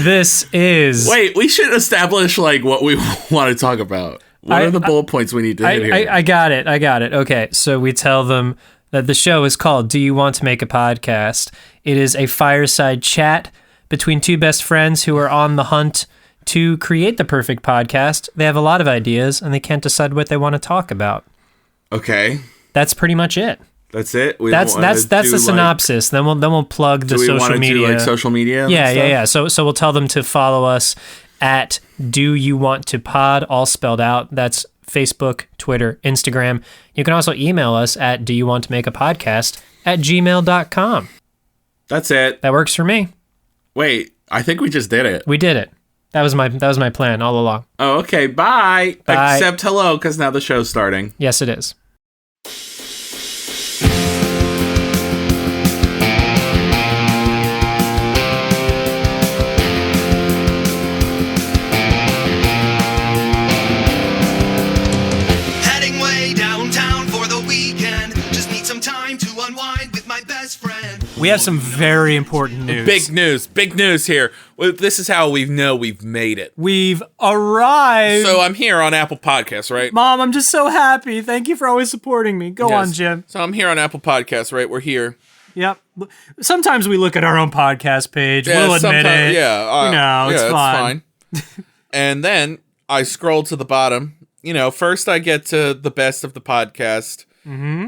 This is... Wait, we should establish like what we want to talk about. What are the bullet points we need to hit here? I got it. Okay, so we tell them that the show is called Do You Want to Make a Podcast? It is a fireside chat between two best friends who are on the hunt to create the perfect podcast. They have a lot of ideas, and they can't decide what they want to talk about. Okay. That's pretty much it. That's it? That's the synopsis. Then we'll plug the social media. Do we want to do like social media? Yeah. So we'll tell them to follow us at Do You Want to Pod, all spelled out. That's Facebook, Twitter, Instagram. You can also email us at doyouwanttomakeapodcast@gmail.com. That's it. That works for me. Wait, I think we just did it. We did it. That was my plan all along. Oh, okay. Bye. Except hello, because now the show's starting. Yes, it is. We have some very important news. Big news here. Well, this is how we know we've made it. We've arrived. So I'm here on Apple Podcasts, right? Mom, I'm just so happy. Thank you for always supporting me. Go on, Jim. So I'm here on Apple Podcasts, right? We're here. Yep. Sometimes we look at our own podcast page. We'll admit it. Yeah. It's fine. And then I scroll to the bottom. First I get to the best of the podcast,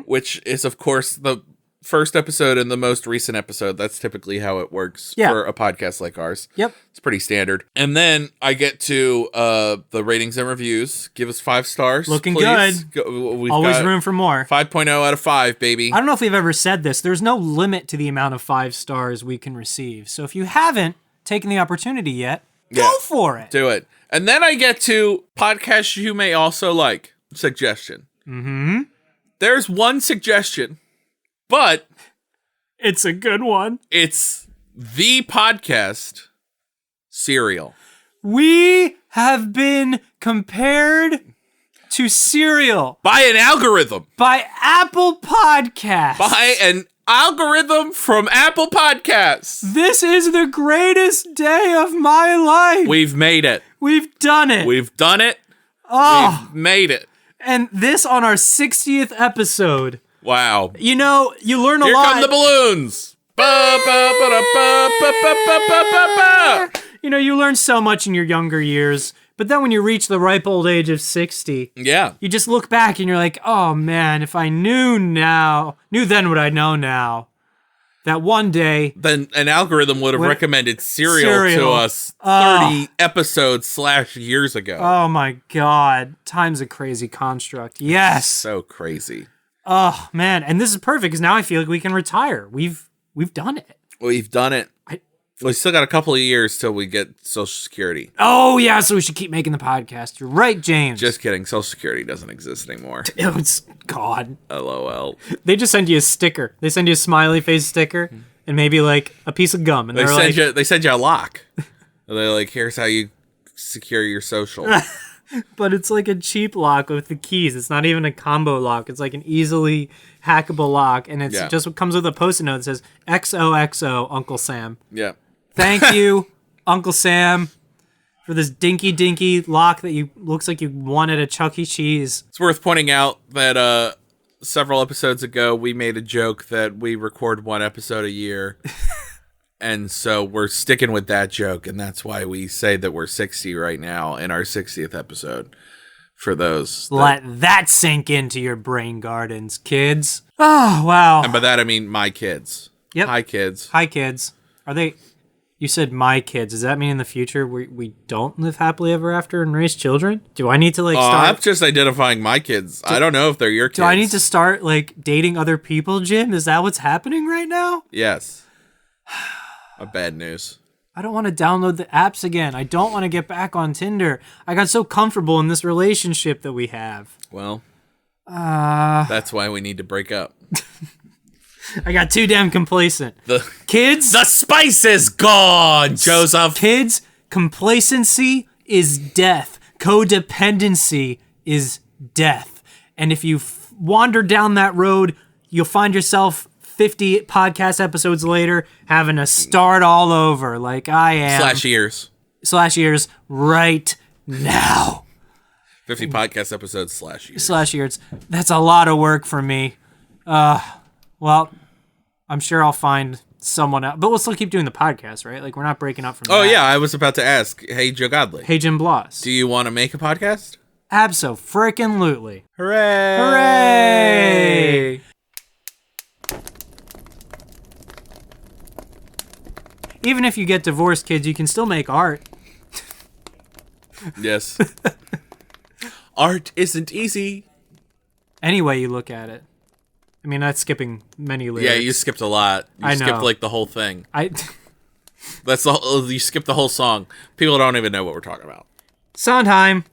which is, of course, the first episode and the most recent episode. That's typically how it works for a podcast like ours. Yep. It's pretty standard. And then I get to the ratings and reviews. Give us 5 stars. Looking please. good. Always room for more. 5.0 out of 5, baby. I don't know if we've ever said this. There's no limit to the amount of 5 stars we can receive. So if you haven't taken the opportunity yet, go for it. Do it. And then I get to podcasts you may also like. Suggestion. Mm-hmm. There's one suggestion, but it's a good one. It's the podcast Serial. We have been compared to Serial by an algorithm. By Apple Podcasts. By an algorithm from Apple Podcasts. This is the greatest day of my life. We've made it. We've done it. We've done it. Oh. We've made it. And this on our 60th episode. Wow. You learn a lot. Here come the balloons. You learn so much in your younger years, but then when you reach the ripe old age of 60, you just look back and you're like, oh man, if I knew then what I know now, that one day... Then an algorithm would have recommended Serial to us 30 episodes / years ago. Oh my God. Time's a crazy construct. Yes. So crazy. Oh man. And this is perfect because now I feel like we can retire. We've done it. We've done it. We still got a couple of years till we get Social Security. Oh, yeah, so we should keep making the podcast. You're right, James. Just kidding. Social Security doesn't exist anymore. It's God. LOL. They just send you a sticker. They send you a smiley face sticker and maybe like a piece of gum. And they send you a lock. And they're like, here's how you secure your social. But it's like a cheap lock with the keys. It's not even a combo lock. It's like an easily hackable lock. And it's just comes with a Post-it note that says, XOXO, Uncle Sam. Yeah. Thank you, Uncle Sam, for this dinky lock that looks like you won at a Chuck E. Cheese. It's worth pointing out that several episodes ago, we made a joke that we record 1 episode a year. And so we're sticking with that joke. And that's why we say that we're 60 right now in our 60th episode. For those. Let that sink into your brain gardens, kids. Oh, wow. And by that, I mean my kids. Yep. Hi, kids. Hi, kids. Are they... You said my kids. Does that mean in the future we don't live happily ever after and raise children? Do I need to start... I'm just identifying my kids. I don't know if they're your kids. Do I need to start dating other people, Jim? Is that what's happening right now? Yes. Bad news. I don't want to download the apps again. I don't want to get back on Tinder. I got so comfortable in this relationship that we have. Well, that's why we need to break up. I got too damn complacent. The spice is gone, Joseph. Kids, complacency is death. Codependency is death. And if you wander down that road, you'll find yourself 50 podcast episodes later, having to start all over like I am. /years right now. 50 podcast episodes /years. /years. That's a lot of work for me. Well, I'm sure I'll find someone else. But we'll still keep doing the podcast, right? Like, we're not breaking up from that. Oh, yeah. I was about to ask. Hey, Joe Godley. Hey, Jim Bloss. Do you want to make a podcast? Abso-frickin-lutely. Hooray! Hooray! Even if you get divorced, kids, you can still make art. Yes. Art isn't easy. Any way you look at it. I mean, that's skipping many lyrics. Yeah, you skipped a lot. You skipped like the whole thing. That's the whole, you skipped the whole song. People don't even know what we're talking about. Sondheim.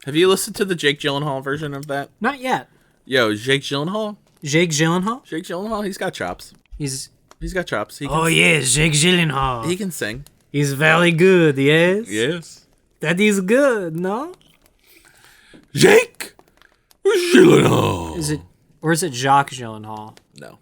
Have you listened to the Jake Gyllenhaal version of that? Not yet. Yo, Jake Gyllenhaal? Jake Gyllenhaal? Jake Gyllenhaal, he's got chops. He's got chops. He can yes, Jake Gyllenhaal. He can sing. He's very good, yes? Yes. That is good, no? Jake Gyllenhaal. Is it Jacques Gyllenhaal? No.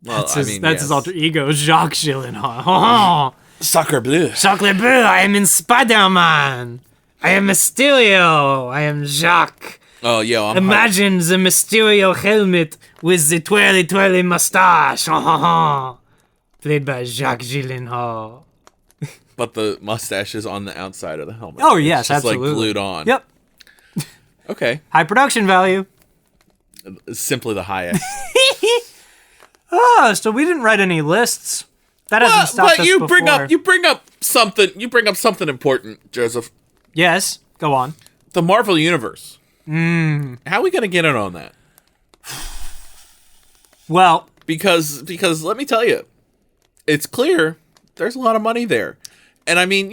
Well, that's his alter ego, Jacques Gyllenhaal. Sacre bleu. Sacre bleu, I am in Spider-Man. I am Mysterio. I am Jacques. Oh, yo, Imagine the Mysterio helmet with the twirly mustache. Played by Jacques Gyllenhaal. But the mustache is on the outside of the helmet. Oh, yes, it's just absolutely. Like glued on. Yep. Okay. High production value. Simply the highest. So we didn't write any lists. That hasn't stopped us before. But you bring up something important, Joseph. Yes, go on. The Marvel Universe. How are we gonna get in on that? Well, because let me tell you, it's clear there's a lot of money there. And I mean,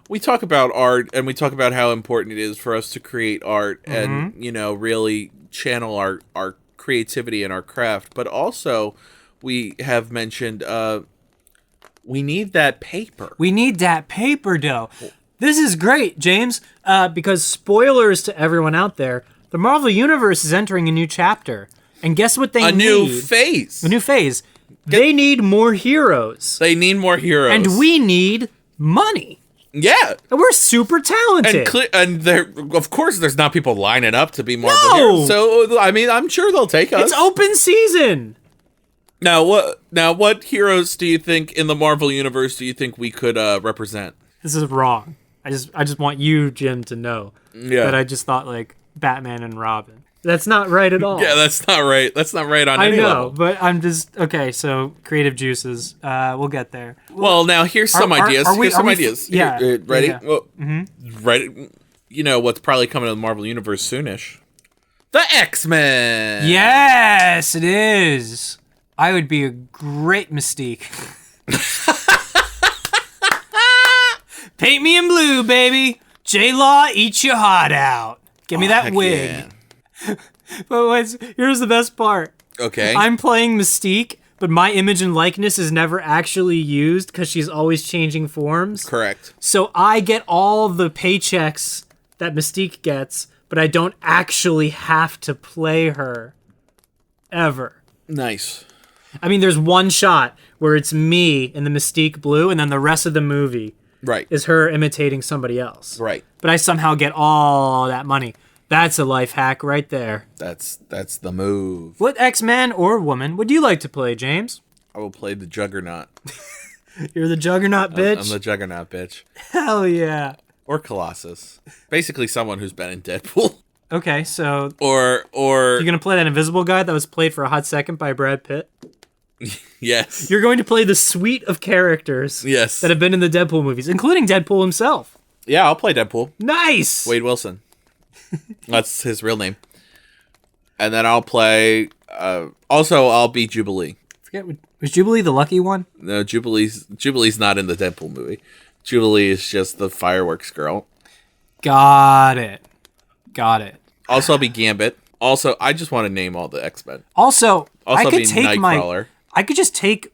we talk about art and we talk about how important it is for us to create art and, really channel our creativity and our craft. But also, we have mentioned we need that paper. We need that paper, though. This is great, James, because spoilers to everyone out there, the Marvel Universe is entering a new chapter. And guess what they need? A new phase. They need more heroes. They need more heroes. And we need money. Yeah. And we're super talented. And of course, there's not people lining up to be Marvel heroes. So, I mean, I'm sure they'll take us. It's open season. Now, what heroes do you think in the Marvel Universe do you think we could represent? This is wrong. I just want you, Jim, to know that I just thought like Batman and Robin. That's not right at all. Yeah, that's not right. That's not right on any level. I know, but I'm just okay. So creative juices. We'll get there. Well, now here's some ideas. Here's some ideas. Yeah. Ready? Yeah. Well, right. You know what's probably coming to the Marvel Universe soonish? The X-Men. Yes, it is. I would be a great Mystique. Paint me in blue, baby. J-Law, eat your heart out. Give me that wig. Yeah. But here's the best part. Okay. I'm playing Mystique, but my image and likeness is never actually used because she's always changing forms. Correct. So I get all the paychecks that Mystique gets, but I don't actually have to play her. Ever. Nice. I mean, there's one shot where it's me in the Mystique blue, and then the rest of the movie is her imitating somebody else. Right. But I somehow get all that money. That's a life hack right there. That's the move. What X-Man or woman would you like to play, James? I will play the Juggernaut. You're the Juggernaut, bitch? I'm the Juggernaut, bitch. Hell yeah. Or Colossus. Basically someone who's been in Deadpool. Okay, so... Or... You're going to play that invisible guy that was played for a hot second by Brad Pitt? Yes. You're going to play the suite of characters that have been in the Deadpool movies, including Deadpool himself. Yeah, I'll play Deadpool. Nice! Wade Wilson. That's his real name. And then I'll play... also, I'll be Jubilee. Was Jubilee the lucky one? No, Jubilee's not in the Deadpool movie. Jubilee is just the fireworks girl. Got it. Also, I'll be Gambit. Also, I just want to name all the X-Men. Also I could be take Nightcrawler. I could just take...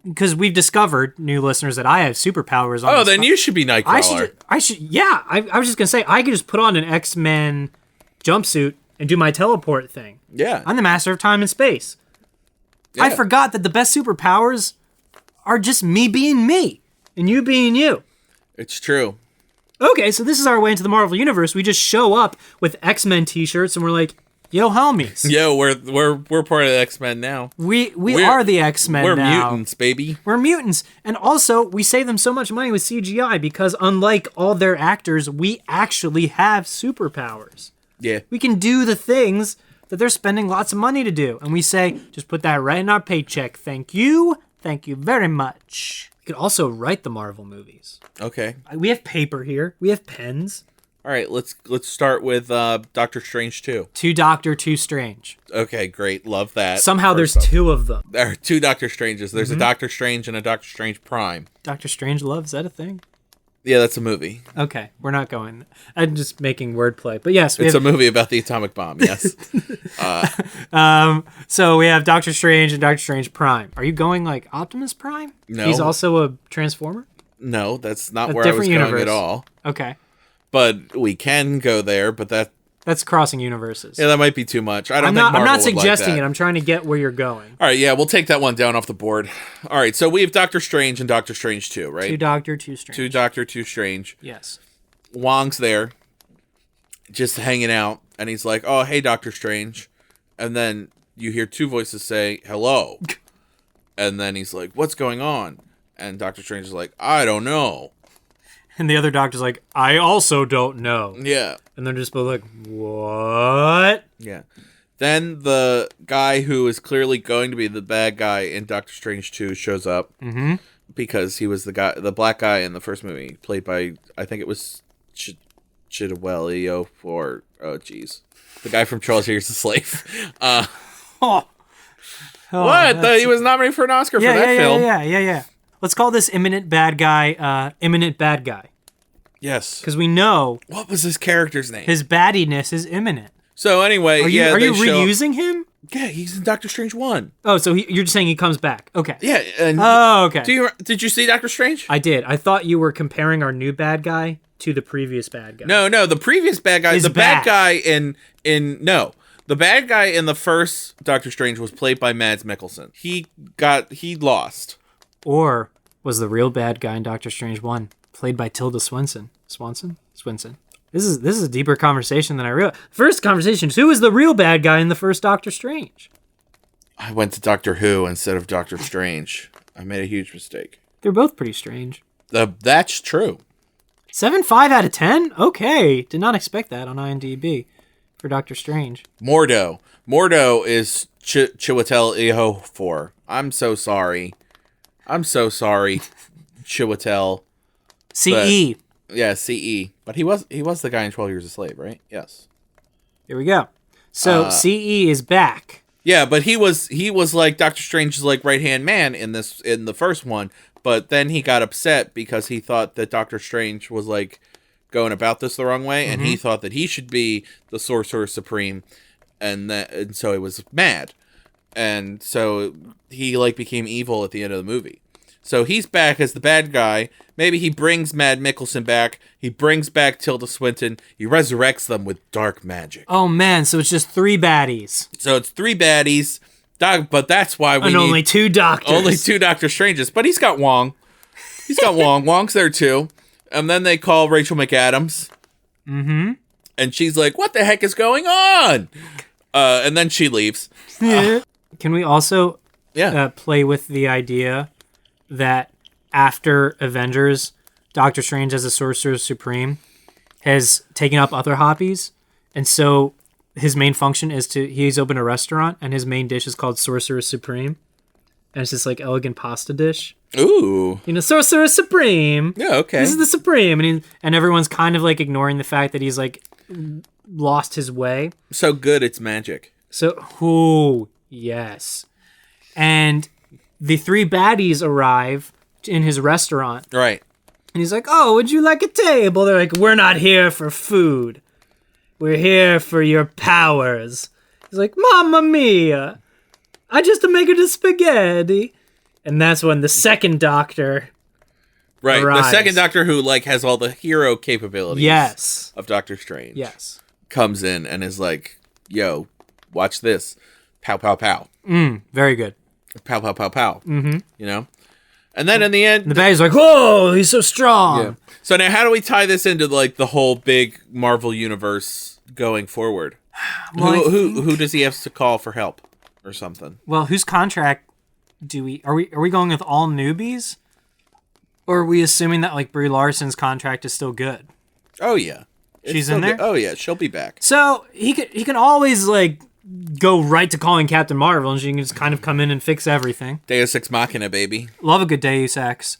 Because we've discovered, new listeners, that I have superpowers. Oh, then you should be Nightcrawler. I was just going to say, I could just put on an X-Men jumpsuit and do my teleport thing. Yeah. I'm the master of time and space. I forgot that the best superpowers are just me being me and you being you. It's true. Okay, so this is our way into the Marvel Universe. We just show up with X-Men t-shirts and we're like, yo, homies. Yo, we're part of the X-Men now. We are the X-Men We're now. mutants, baby. We're mutants. And also, we save them so much money with CGI because unlike all their actors, we actually have superpowers. Yeah. We can do the things that they're spending lots of money to do. And we say, just put that right in our paycheck. Thank you. Thank you very much. We could also write the Marvel movies. Okay. We have paper here. We have pens. All right, let's start with Doctor Strange 2. 2 Doctor, 2 Strange. Okay, great. Love that. Somehow there's 2 of them. There are 2 Doctor Stranges. There's a Doctor Strange and a Doctor Strange Prime. Doctor Strange Love, is that a thing? Yeah, that's a movie. Okay, we're not going. I'm just making wordplay. But yes, it's a movie about the atomic bomb, yes. So we have Doctor Strange and Doctor Strange Prime. Are you going like Optimus Prime? No. He's also a Transformer? No, that's not where I was going at all. Okay. But we can go there, but that's crossing universes. Yeah, that might be too much. I'm not suggesting it. I'm trying to get where you're going. All right, yeah, we'll take that one down off the board. All right, so we have Doctor Strange and Doctor Strange 2, right? 2 Doctor, 2 Strange. 2 Doctor, 2 Strange. Yes. Wong's there, just hanging out, and he's like, "Oh, hey, Doctor Strange," and then you hear 2 voices say, "Hello," and then he's like, "What's going on?" And Doctor Strange is like, "I don't know." And the other doctor's like, I also don't know. Yeah. And they're just both like, what? Yeah. Then the guy who is clearly going to be the bad guy in Doctor Strange 2 shows up. Mm-hmm. Because he was the black guy in the first movie, played by, I think it was Chidwell for, oh geez. The guy from Charles Here's the Slave. What? He was nominated for an Oscar for that film. Yeah. Let's call this imminent bad guy, imminent bad guy. Yes. Because we know... What was his character's name? His baddiness is imminent. So anyway, are you reusing him? Yeah, he's in Doctor Strange 1. Oh, so you're just saying he comes back. Okay. Yeah. And okay. Did you see Doctor Strange? I did. I thought you were comparing our new bad guy to the previous bad guy. No, the previous bad guy... The bad guy the bad guy in the first Doctor Strange was played by Mads Mikkelsen. He lost. Or was the real bad guy in Doctor Strange 1 played by Tilda Swinton? Swinton? This is a deeper conversation than I realized. First conversation is, who is the real bad guy in the first Doctor Strange? I went to Doctor Who instead of Doctor Strange. I made a huge mistake. They're both pretty strange. That's true. 7.5 out of 10? Okay. Did not expect that on IMDb for Doctor Strange. Mordo is Chiwetel Ejiofor. I'm so sorry, Chiwetel. CE. Yeah, CE. But he was the guy in 12 Years a Slave, right? Yes. Here we go. So CE is back. Yeah, but he was like Doctor Strange's like right-hand man in the first one, but then he got upset because he thought that Doctor Strange was like going about this the wrong way, and he thought that he should be the Sorcerer Supreme, and so he was mad. And so he like became evil at the end of the movie. So he's back as the bad guy. Maybe he brings Mads Mikkelsen back. He brings back Tilda Swinton. He resurrects them with dark magic. Oh man, so it's just 3 baddies. So it's 3 baddies. But that's why we need only 2 doctors. Only 2 Doctor Stranges. But he's got Wong. Wong's there too. And then they call Rachel McAdams. Mm-hmm. And she's like, what the heck is going on? And then she leaves. Can we also play with the idea that after Avengers, Doctor Strange as a Sorcerer Supreme has taken up other hobbies, and so his main function is he's opened a restaurant, and his main dish is called Sorcerer Supreme, and it's this like elegant pasta dish. Ooh, Sorcerer Supreme. Yeah, okay. This is the Supreme, and everyone's kind of like ignoring the fact that he's like lost his way. So good, it's magic. So, yes, and the 3 baddies arrive in his restaurant. Right. And he's like, oh, would you like a table? They're like, we're not here for food. We're here for your powers. He's like, Mamma mia. I just make it a spaghetti. And that's when the second Doctor arrives. The second Doctor who like has all the hero capabilities of Doctor Strange. Yes. Comes in and is like, yo, watch this. Pow, pow, pow. Very good. Pow, pow, pow, pow. Mm-hmm. You know? And then in the end... The bad's like, whoa, he's so strong. Yeah. So now how do we tie this into, like, the whole big Marvel universe going forward? Well, who does he have to call for help or something? Well, whose contract are we going with all newbies? Or are we assuming that, like, Brie Larson's contract is still good? Oh, yeah. She's in there? Oh, yeah. She'll be back. So he can always, like, go right to calling Captain Marvel, and she can just kind of come in and fix everything. Deus Ex Machina, baby. Love a good Deus Ex.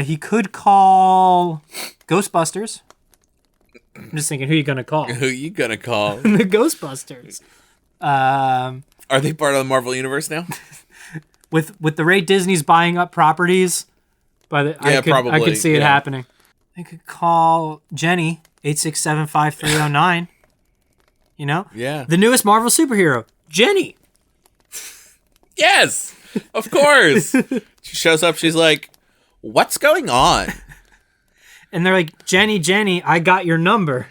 He could call Ghostbusters. I'm just thinking, who you gonna call? Who you gonna call? The Ghostbusters. Are they part of the Marvel universe now? With the rate Disney's buying up properties, probably. I could see it happening. I could call Jenny 8675309. You know? Yeah. The newest Marvel superhero, Jenny. Yes, of course. She shows up. She's like, "What's going on?" And they're like, Jenny, I got your number.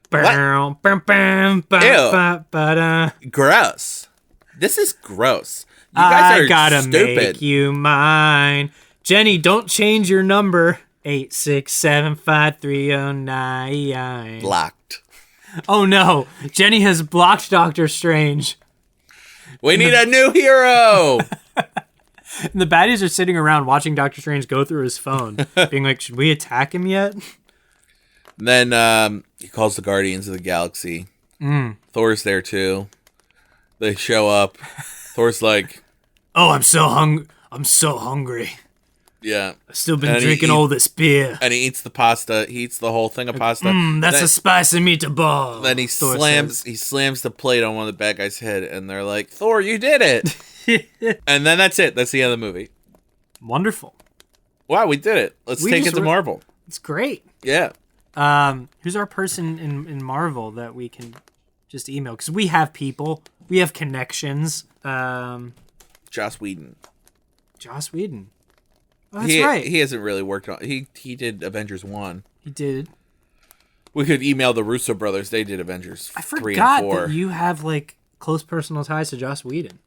What? Gross. This is gross. You guys are gotta stupid. make you mine. Jenny, don't change your number. 8675309. Blocked. Oh no, Jenny has blocked Doctor Strange. We need a new hero. And the baddies are sitting around watching Doctor Strange go through his phone, being like, should we attack him yet? Then he calls the Guardians of the Galaxy. Thor's there too. They show up. Thor's like, oh, I'm so hungry. Yeah. I've still been drinking all this beer. And he eats the pasta. He eats the whole thing of pasta. That's a spicy meatball. Then he slams the plate on one of the bad guys' head, and they're like, Thor, you did it. And then that's it. That's the end of the movie. Wonderful. Wow, we did it. Let's take it to Marvel. It's great. Yeah. Who's our person in Marvel that we can just email? Because we have people. We have connections. Joss Whedon. Joss Whedon. Oh, that's right. He hasn't really worked on... He did Avengers 1. He did. We could email the Russo brothers. They did Avengers 3 and 4. I forgot that you have, like, close personal ties to Joss Whedon.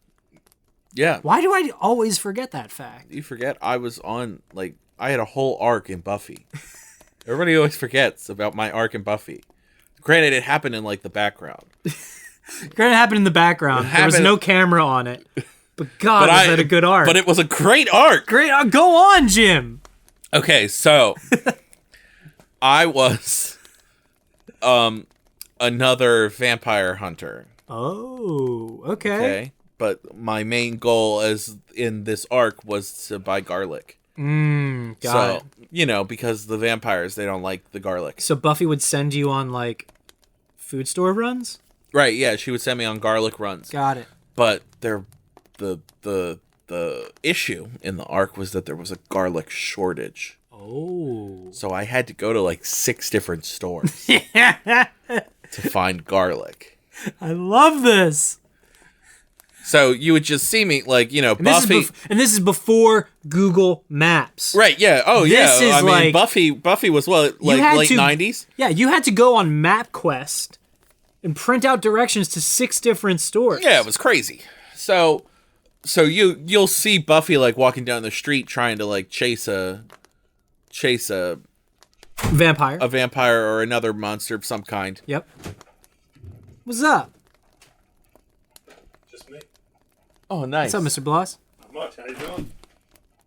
Yeah. Why do I always forget that fact? You forget I was on, like... I had a whole arc in Buffy. Everybody always forgets about my arc in Buffy. Granted, it happened in, like, the background. Granted, it happened in the background. There was no camera on it. But God, was that a good arc. But it was a great arc. Great arc. Go on, Jim. Okay, so... I was... another vampire hunter. Oh, okay. Okay. But my main goal as in this arc was to buy garlic. Got it. You know, because the vampires, they don't like the garlic. So Buffy would send you on, like, food store runs? Right, yeah, she would send me on garlic runs. Got it. But the issue in the arc was that there was a garlic shortage. Oh. So I had to go to, like, 6 different stores to find garlic. I love this. So you would just see me, like, you know, Buffy... This is before Google Maps. Right, yeah. Oh, this yeah. I mean, Buffy was, what, like, late 90s? Yeah, you had to go on MapQuest and print out directions to 6 different stores. Yeah, it was crazy. So you'll see Buffy, like, walking down the street trying to, like, chase a vampire or another monster of some kind. Yep. What's up? Just me. Oh, nice. What's up, Mr. Bloss? Not much. How you doing?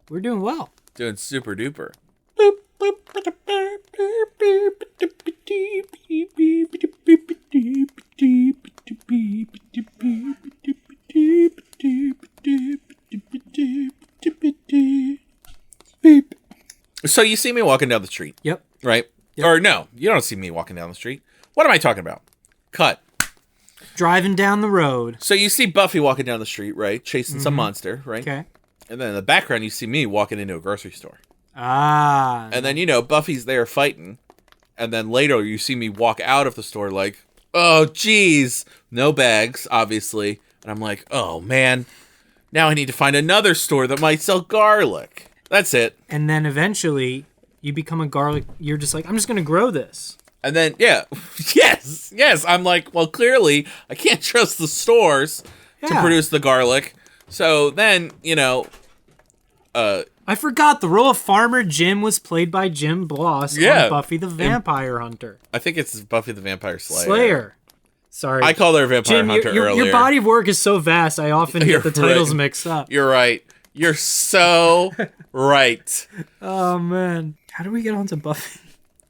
We're doing well. Doing super duper. So you see me walking down the street. Yep. Right? Yep. Or no, you don't see me walking down the street. What am I talking about? Cut. Driving down the road. So you see Buffy walking down the street, right? Chasing some monster, right? Okay. And then in the background, you see me walking into a grocery store. Ah. And then, you know, Buffy's there fighting. And then later, you see me walk out of the store like, oh, geez. No bags, obviously. And I'm like, oh, man. Now I need to find another store that might sell garlic. That's it. And then eventually, you become a garlic. You're just like, I'm just going to grow this. And then, yeah. Yes. I'm like, well, clearly, I can't trust the stores to produce the garlic. So then, I forgot the role of Farmer Jim was played by Jim Bloss on Buffy the Vampire Hunter. I think it's Buffy the Vampire Slayer. Sorry. I called her Vampire Jim, Hunter earlier. your body of work is so vast, I often get the titles mixed up. You're right. You're so right. Oh, man. How do we get onto Buffy?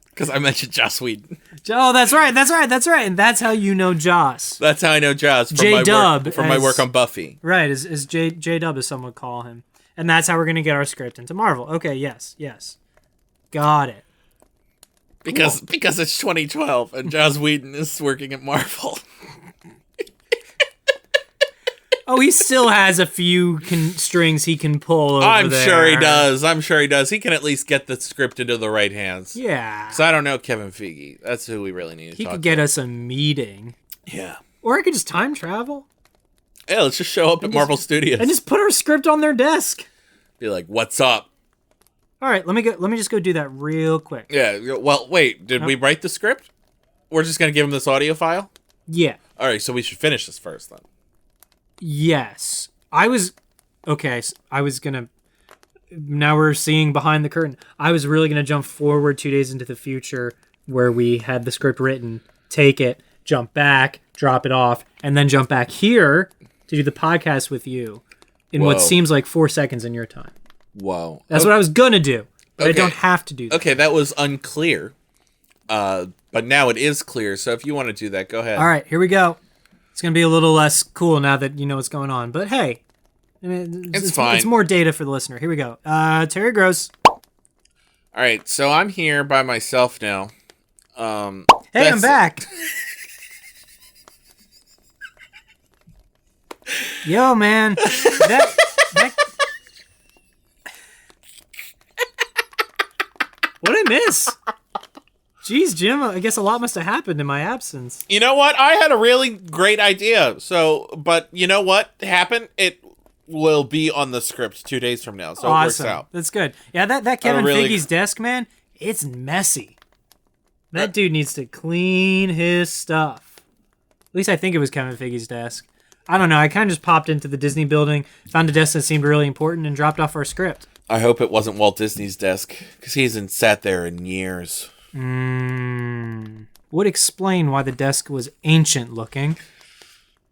Because I mentioned Joss Whedon. Oh, that's right. And that's how you know Joss. That's how I know Joss from my work on Buffy. Right, as J-Dub, as some would call him. And that's how we're going to get our script into Marvel. Okay, yes. Got it. Because it's 2012 and Joss Whedon is working at Marvel. Oh, he still has a few strings he can pull over there. I'm sure he does. He can at least get the script into the right hands. Yeah. So I don't know Kevin Feige. That's who we really need to talk to. He could get us a meeting. Yeah. Or I could just time travel. Yeah, let's just show up at Marvel Studios. And just put our script on their desk. Be like, what's up? All right, let me just go do that real quick. Yeah, well, wait, did we write the script? We're just going to give him this audio file? Yeah. All right, so we should finish this first, then. Yes. Now we're seeing behind the curtain. I was really going to jump forward 2 days into the future where we had the script written, take it, jump back, drop it off, and then jump back here to do the podcast with you in what seems like 4 seconds in your time. Whoa. That's what I was going to do. But I don't have to do that. Okay, that was unclear. But now it is clear, so if you want to do that, go ahead. All right, here we go. It's going to be a little less cool now that you know what's going on. But hey, I mean, it's fine. It's more data for the listener. Here we go. Terry Gross. All right, so I'm here by myself now. Hey, I'm back. Yo, man. What'd I miss? Jeez, Jim, I guess a lot must have happened in my absence. You know what? I had a really great idea. But you know what happened? It will be on the script 2 days from now, so awesome. It works out. That's good. Yeah, that Kevin Feige's desk, man, it's messy. That dude needs to clean his stuff. At least I think it was Kevin Feige's desk. I don't know. I kind of just popped into the Disney building, found a desk that seemed really important, and dropped off our script. I hope it wasn't Walt Disney's desk, because he hasn't sat there in years. Would explain why the desk was ancient looking.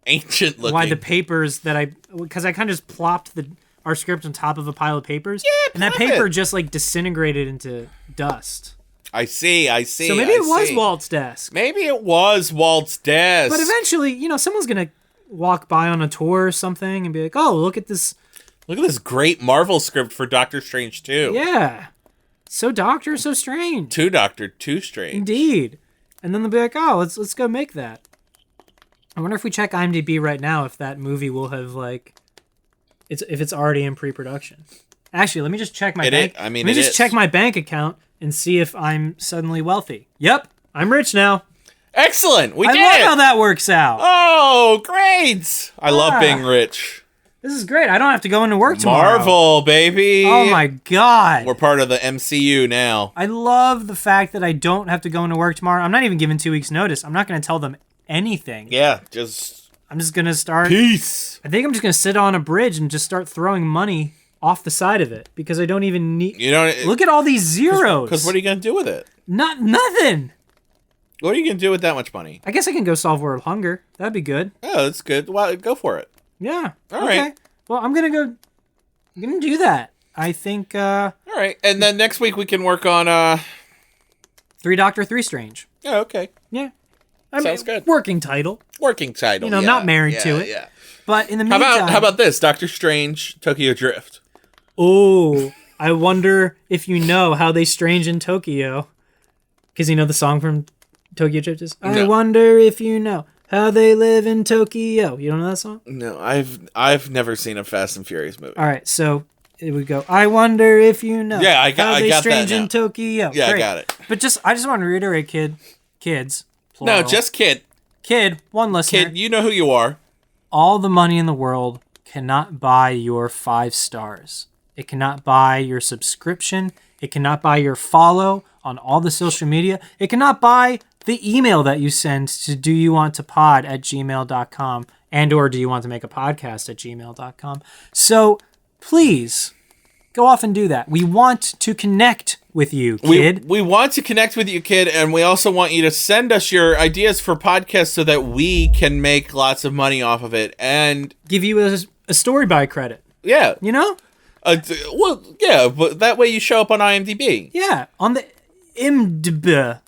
Ancient looking? Why the papers because I kind of just plopped our script on top of a pile of papers. Yeah, and that paper just like disintegrated into dust. I see. So maybe it was Walt's desk. Maybe it was Walt's desk. But eventually, someone's going to walk by on a tour or something and be like, oh, look at this. Look at this great Marvel script for Doctor Strange 2. Yeah. So Doctor, so Strange. 2 Doctor, 2 Strange. Indeed. And then they'll be like, oh, let's go make that. I wonder if we check IMDb right now if that movie will have if it's already in pre-production. Actually, let me just check my bank. Let me just check my bank account and see if I'm suddenly wealthy. Yep, I'm rich now. Excellent, I love how that works out. Oh, great! I love being rich. This is great. I don't have to go into work tomorrow. Marvel, baby. Oh my god. We're part of the MCU now. I love the fact that I don't have to go into work tomorrow. I'm not even given 2 weeks notice. I'm not going to tell them anything. Yeah, I'm just going to start. Peace. I think I'm just going to sit on a bridge and just start throwing money off the side of it because I don't even need. Look at all these zeros. Because what are you going to do with it? Nothing. What are you going to do with that much money? I guess I can go solve world hunger. That'd be good. Oh, that's good. Well, go for it. Yeah. All right. Well, I'm going to do that. I think. All right. And then next week we can work on 3 Doctor, 3 Strange. Oh, okay. Yeah. Sounds good. Working title. Not married to it. Yeah. But in the meantime. How about this? Doctor Strange, Tokyo Drift. Oh, I wonder if you know how they strange in Tokyo. Because you know the song from Tokyo Drift is? No. I wonder if you know how they live in Tokyo. You don't know that song? No, I've never seen a Fast and Furious movie. All right, so it would go, I wonder if you know how they strange in Tokyo. Yeah, Great. I got it. But I just want to reiterate, kids. Plural. No, just kid. Kid, one listener. Kid, you know who you are. All the money in the world cannot buy your 5 stars. It cannot buy your subscription. It cannot buy your follow on all the social media. It cannot buy the email that you send to doyouwanttopod@gmail.com. and or do you want to make a podcast at gmail.com. So please go off and do that. We want to connect with you, kid. We want to connect with you, kid, and we also want you to send us your ideas for podcasts so that we can make lots of money off of it and give you a story by credit. Yeah. You know? Well, yeah, but that way you show up on IMDb. Yeah, on the IMDb.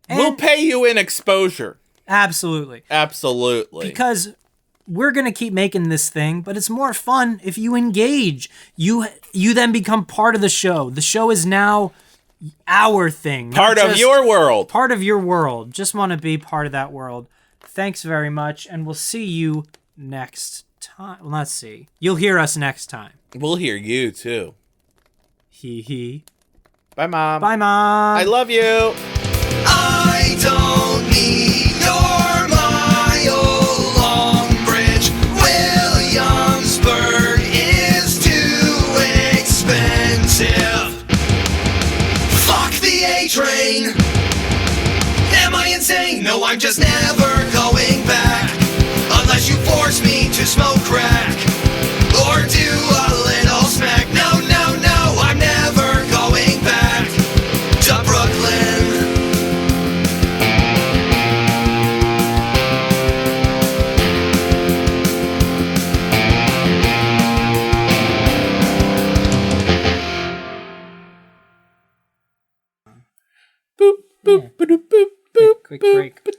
We'll pay you in exposure. Absolutely. Absolutely. Because we're going to keep making this thing, but it's more fun if you engage. You then become part of the show. The show is now our thing. Part of your world. Part of your world. Just want to be part of that world. Thanks very much, and we'll see you next time. Well, let's see. You'll hear us next time. We'll hear you, too. Hee. Bye, Mom. Bye, Mom. I love you. I don't need your mile long bridge. Williamsburg is too expensive. Fuck the A train. Am I insane? No, I'm just never going back. Unless you force me to smoke crack or do a little smack. No, I'm never going back to Brooklyn. Boop, boop, boop, boop, boop. Quick break. Boop.